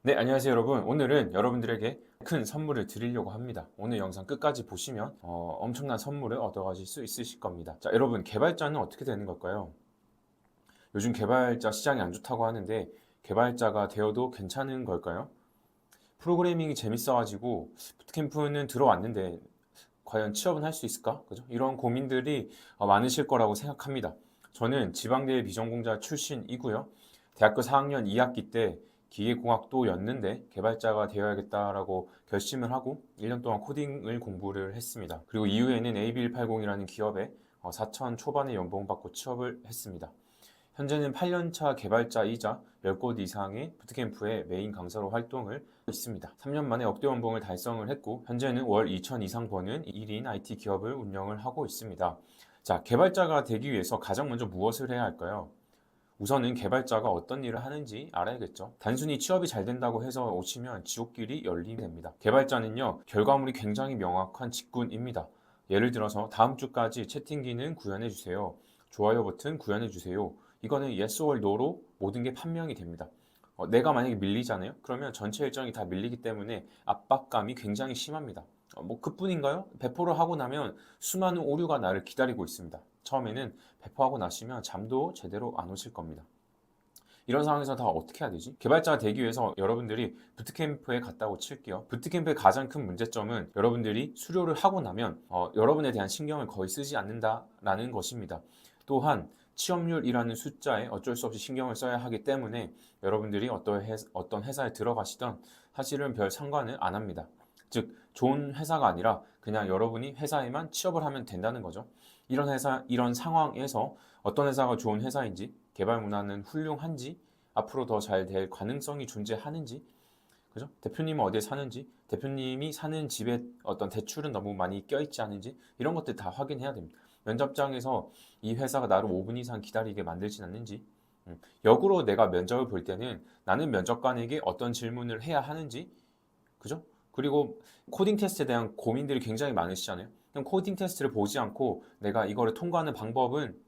네, 안녕하세요 여러분. 오늘은 여러분들에게 큰 선물을 드리려고 합니다. 오늘 영상 끝까지 보시면 엄청난 선물을 얻어가실 수 있으실 겁니다. 자, 여러분, 개발자는 어떻게 되는 걸까요? 요즘 개발자 시장이 안 좋다고 하는데 개발자가 되어도 괜찮은 걸까요? 프로그래밍이 재밌어가지고 부트캠프는 들어왔는데 과연 취업은 할 수 있을까? 그죠? 이런 고민들이 많으실 거라고 생각합니다. 저는 지방대 비전공자 출신이고요. 대학교 4학년 2학기 때 기계공학도였는데 개발자가 되어야겠다라고 결심을 하고 1년 동안 코딩을 공부를 했습니다. 그리고 이후에는 AB180이라는 기업에 4천 초반의 연봉 받고 취업을 했습니다. 현재는 8년차 개발자이자 10곳 이상의 부트캠프의 메인 강사로 활동을 하고 있습니다. 3년 만에 억대 연봉을 달성을 했고 현재는 월 2천 이상 버는 1인 IT 기업을 운영을 하고 있습니다. 자, 개발자가 되기 위해서 가장 먼저 무엇을 해야 할까요? 우선은 개발자가 어떤 일을 하는지 알아야겠죠. 단순히 취업이 잘 된다고 해서 오시면 지옥길이 열리게 됩니다. 개발자는요, 결과물이 굉장히 명확한 직군입니다. 예를 들어서 다음 주까지 채팅 기능 구현해 주세요. 좋아요 버튼 구현해 주세요. 이거는 yes or no로 모든 게 판명이 됩니다. 내가 만약에 밀리잖아요. 그러면 전체 일정이 다 밀리기 때문에 압박감이 굉장히 심합니다. 뭐 그뿐인가요? 배포를 하고 나면 수많은 오류가 나를 기다리고 있습니다. 처음에는 배포하고 나시면 잠도 제대로 안 오실 겁니다. 이런 상황에서 다 어떻게 해야 되지? 개발자가 되기 위해서 여러분들이 부트캠프에 갔다고 칠게요. 부트캠프의 가장 큰 문제점은 여러분들이 수료를 하고 나면 여러분에 대한 신경을 거의 쓰지 않는다라는 것입니다. 또한 취업률이라는 숫자에 어쩔 수 없이 신경을 써야 하기 때문에 여러분들이 어떤 회사에 들어가시던 사실은 별 상관을 안 합니다. 즉, 좋은 회사가 아니라 그냥 여러분이 회사에만 취업을 하면 된다는 거죠. 이런 상황에서 어떤 회사가 좋은 회사인지, 개발 문화는 훌륭한지, 앞으로 더 잘 될 가능성이 존재하는지, 그죠? 대표님은 어디에 사는지, 대표님이 사는 집에 어떤 대출은 너무 많이 껴있지 않은지, 이런 것들 다 확인해야 됩니다. 면접장에서 이 회사가 나를 5분 이상 기다리게 만들진 않는지, 역으로 내가 면접을 볼 때는 나는 면접관에게 어떤 질문을 해야 하는지, 그죠? 그리고 코딩 테스트에 대한 고민들이 굉장히 많으시잖아요. 그럼 코딩 테스트를 보지 않고 내가 이거를 통과하는 방법은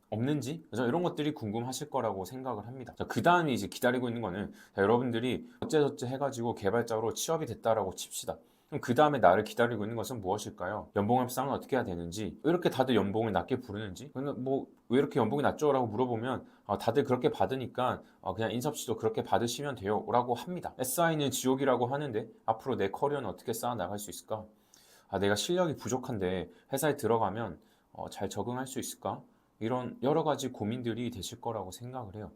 없는지, 그죠? 이런 것들이 궁금하실 거라고 생각을 합니다. 그 다음에 이제 기다리고 있는 거는 여러분들이 어째저째 해가지고 개발자로 취업이 됐다라고 칩시다. 그럼 그 다음에 나를 기다리고 있는 것은 무엇일까요? 연봉 협상은 어떻게 해야 되는지, 왜 이렇게 다들 연봉을 낮게 부르는지, 뭐 왜 이렇게 연봉이 낮죠? 라고 물어보면 다들 그렇게 받으니까 그냥 인섭씨도 그렇게 받으시면 돼요 라고 합니다. SI는 지옥이라고 하는데 앞으로 내 커리어는 어떻게 쌓아 나갈 수 있을까? 내가 실력이 부족한데 회사에 들어가면 잘 적응할 수 있을까? 이런 여러 가지 고민들이 되실 거라고 생각을 해요.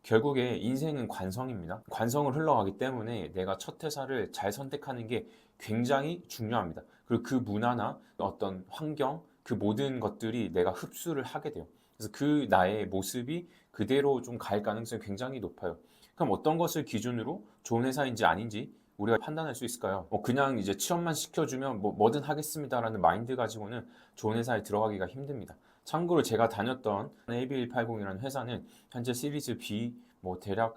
결국에 인생은 관성입니다. 관성을 흘러가기 때문에 내가 첫 회사를 잘 선택하는 게 굉장히 중요합니다. 그리고 그 문화나 어떤 환경, 그 모든 것들이 내가 흡수를 하게 돼요. 그래서 그 나의 모습이 그대로 좀 갈 가능성이 굉장히 높아요. 그럼 어떤 것을 기준으로 좋은 회사인지 아닌지 우리가 판단할 수 있을까요? 그냥 이제 취업만 시켜주면 뭐든 하겠습니다라는 마인드 가지고는 좋은 회사에 들어가기가 힘듭니다. 참고로 제가 다녔던 AB180이라는 회사는 현재 시리즈 B 뭐 대략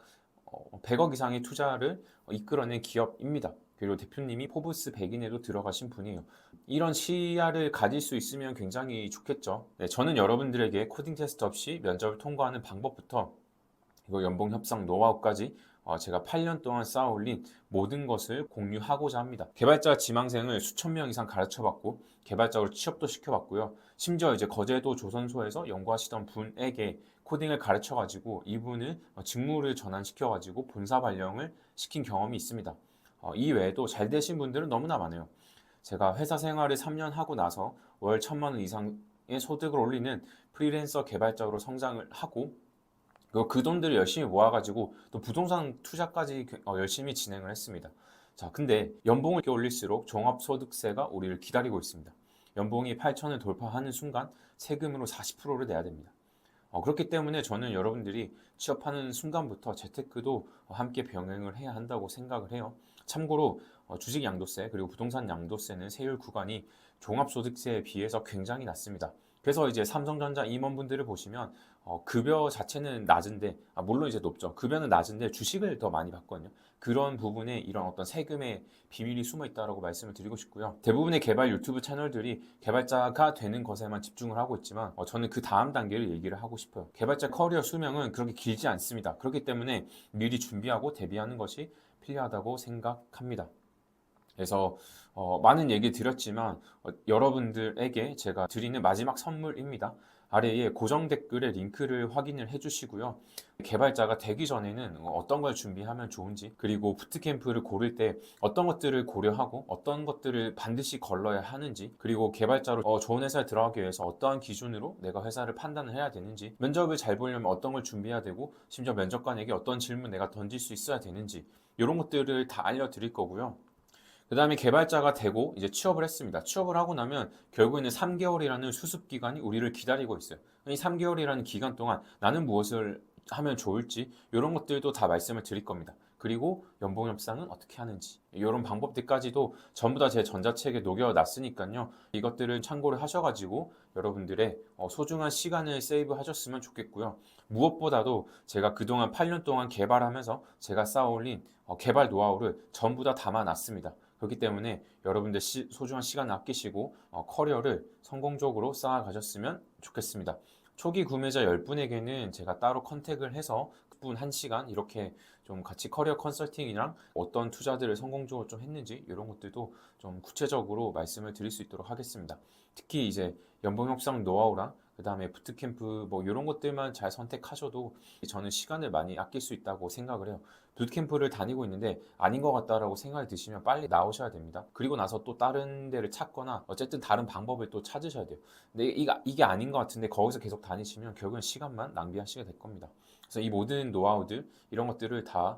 100억 이상의 투자를 이끌어낸 기업입니다. 그리고 대표님이 포브스 100인에도 들어가신 분이에요. 이런 시야를 가질 수 있으면 굉장히 좋겠죠. 네, 저는 여러분들에게 코딩 테스트 없이 면접을 통과하는 방법부터 그리고 연봉 협상 노하우까지 제가 8년 동안 쌓아올린 모든 것을 공유하고자 합니다. 개발자 지망생을 수천 명 이상 가르쳐봤고 개발자로 취업도 시켜봤고요. 심지어 이제 거제도 조선소에서 연구하시던 분에게 코딩을 가르쳐가지고 이분을 직무를 전환시켜가지고 본사 발령을 시킨 경험이 있습니다. 이 외에도 잘 되신 분들은 너무나 많아요. 제가 회사 생활을 3년 하고 나서 월 1,000만 원 이상의 소득을 올리는 프리랜서 개발자로 성장을 하고 그 돈들을 열심히 모아가지고 또 부동산 투자까지 열심히 진행을 했습니다. 자, 근데 연봉을 이렇게 올릴수록 종합소득세가 우리를 기다리고 있습니다. 연봉이 8천을 돌파하는 순간 세금으로 40%를 내야 됩니다. 그렇기 때문에 저는 여러분들이 취업하는 순간부터 재테크도 함께 병행을 해야 한다고 생각을 해요. 참고로 주식 양도세 그리고 부동산 양도세는 세율 구간이 종합소득세에 비해서 굉장히 낮습니다. 그래서 이제 삼성전자 임원분들을 보시면 급여 자체는 낮은데 물론 이제 높죠. 급여는 낮은데 주식을 더 많이 받거든요. 그런 부분에 이런 어떤 세금의 비밀이 숨어 있다라고 말씀을 드리고 싶고요. 대부분의 개발 유튜브 채널들이 개발자가 되는 것에만 집중을 하고 있지만 저는 그 다음 단계를 얘기를 하고 싶어요. 개발자 커리어 수명은 그렇게 길지 않습니다. 그렇기 때문에 미리 준비하고 대비하는 것이 필요하다고 생각합니다. 그래서 많은 얘기 드렸지만 여러분들에게 제가 드리는 마지막 선물입니다. 아래에 고정 댓글에 링크를 확인을 해주시고요. 개발자가 되기 전에는 어떤 걸 준비하면 좋은지, 그리고 부트캠프를 고를 때 어떤 것들을 고려하고 어떤 것들을 반드시 걸러야 하는지, 그리고 개발자로 좋은 회사에 들어가기 위해서 어떠한 기준으로 내가 회사를 판단을 해야 되는지, 면접을 잘 보려면 어떤 걸 준비해야 되고, 심지어 면접관에게 어떤 질문 내가 던질 수 있어야 되는지, 이런 것들을 다 알려드릴 거고요. 그 다음에 개발자가 되고 이제 취업을 했습니다. 취업을 하고 나면 결국에는 3개월이라는 수습 기간이 우리를 기다리고 있어요. 이 3개월이라는 기간 동안 나는 무엇을 하면 좋을지 이런 것들도 다 말씀을 드릴 겁니다. 그리고 연봉 협상은 어떻게 하는지 이런 방법들까지도 전부 다 제 전자책에 녹여놨으니까요. 이것들을 참고를 하셔가지고 여러분들의 소중한 시간을 세이브 하셨으면 좋겠고요. 무엇보다도 제가 그동안 8년 동안 개발하면서 제가 쌓아올린 개발 노하우를 전부 다 담아놨습니다. 그렇기 때문에 여러분들 소중한 시간을 아끼시고 커리어를 성공적으로 쌓아가셨으면 좋겠습니다. 초기 구매자 10분에게는 제가 따로 컨택을 해서 그분 1시간 이렇게 좀 같이 커리어 컨설팅이랑 어떤 투자들을 성공적으로 좀 했는지 이런 것들도 좀 구체적으로 말씀을 드릴 수 있도록 하겠습니다. 특히 이제 연봉 협상 노하우랑 그 다음에 부트캠프 뭐 이런 것들만 잘 선택하셔도 저는 시간을 많이 아낄 수 있다고 생각을 해요. 부트캠프를 다니고 있는데 아닌 것 같다라고 생각이 드시면 빨리 나오셔야 됩니다. 그리고 나서 또 다른 데를 찾거나 어쨌든 다른 방법을 또 찾으셔야 돼요. 근데 이게 아닌 것 같은데 거기서 계속 다니시면 결국엔 시간만 낭비하시게 될 겁니다. 그래서 이 모든 노하우들 이런 것들을 다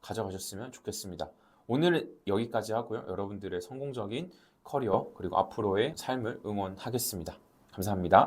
가져가셨으면 좋겠습니다. 오늘은 여기까지 하고요. 여러분들의 성공적인 커리어 그리고 앞으로의 삶을 응원하겠습니다. 감사합니다.